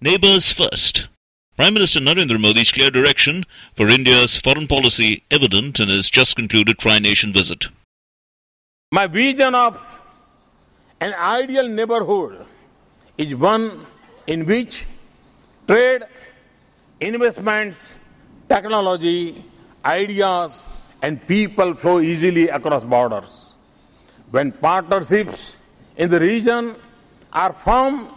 Neighbours first. Prime Minister Narendra Modi's clear direction for India's foreign policy evident in his just concluded tri-nation visit. My vision of an ideal neighborhood is one in which trade, investments, technology, ideas, and people flow easily across borders. When partnerships in the region are formed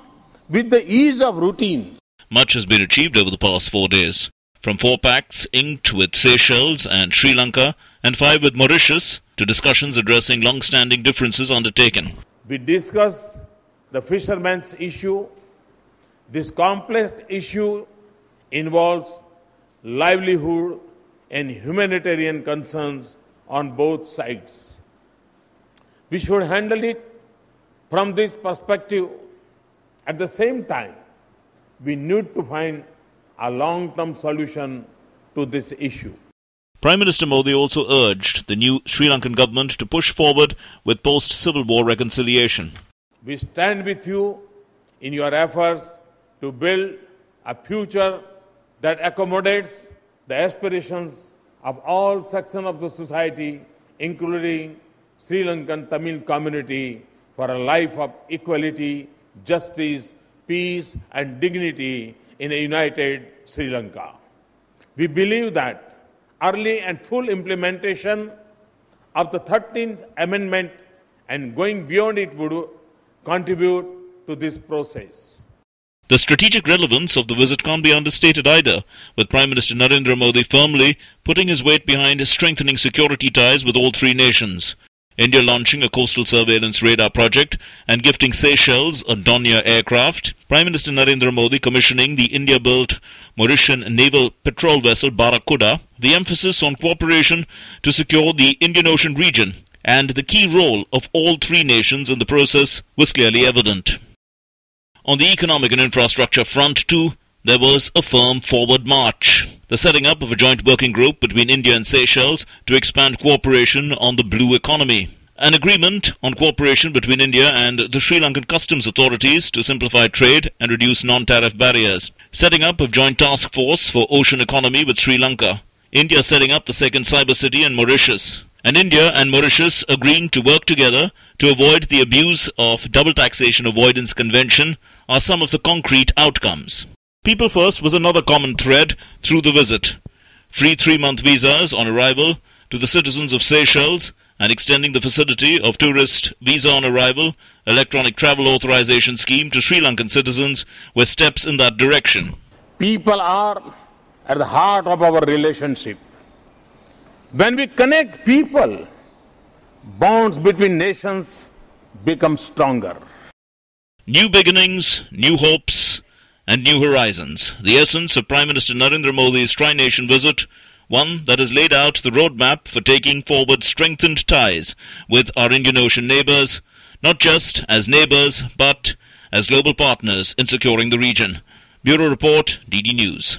with the ease of routine. Much has been achieved over the past 4 days, from 4 pacts inked with Seychelles and Sri Lanka and 5 with Mauritius to discussions addressing long-standing differences undertaken. We discussed the fishermen's issue. This complex issue involves livelihood and humanitarian concerns on both sides. We should handle it from this perspective. At the same time, we need to find a long-term solution to this issue. Prime Minister Modi also urged the new Sri Lankan government to push forward with post-Civil War reconciliation. We stand with you in your efforts to build a future that accommodates the aspirations of all sections of the society, including Sri Lankan Tamil community, for a life of equality, justice, peace and dignity in a united Sri Lanka. We believe that early and full implementation of the 13th Amendment and going beyond it would contribute to this process. The strategic relevance of the visit can't be understated either, with Prime Minister Narendra Modi firmly putting his weight behind strengthening security ties with all 3 nations. India launching a coastal surveillance radar project and gifting Seychelles a Dornier aircraft. Prime Minister Narendra Modi commissioning the India-built Mauritian naval patrol vessel Barracuda. The emphasis on cooperation to secure the Indian Ocean region and the key role of all 3 nations in the process was clearly evident. On the economic and infrastructure front too, there was a firm forward march. The setting up of a joint working group between India and Seychelles to expand cooperation on the blue economy. An agreement on cooperation between India and the Sri Lankan customs authorities to simplify trade and reduce non-tariff barriers. Setting up of joint task force for ocean economy with Sri Lanka. India setting up the second cyber city in Mauritius. And India and Mauritius agreeing to work together to avoid the abuse of double taxation avoidance convention are some of the concrete outcomes. People first was another common thread through the visit. Free 3-month visas on arrival to the citizens of Seychelles and extending the facility of tourist visa on arrival, electronic travel authorization scheme to Sri Lankan citizens were steps in that direction. People are at the heart of our relationship. When we connect people, bonds between nations become stronger. New beginnings, new hopes, and new horizons. The essence of Prime Minister Narendra Modi's tri-nation visit, one that has laid out the roadmap for taking forward strengthened ties with our Indian Ocean neighbours, not just as neighbours, but as global partners in securing the region. Bureau Report, DD News.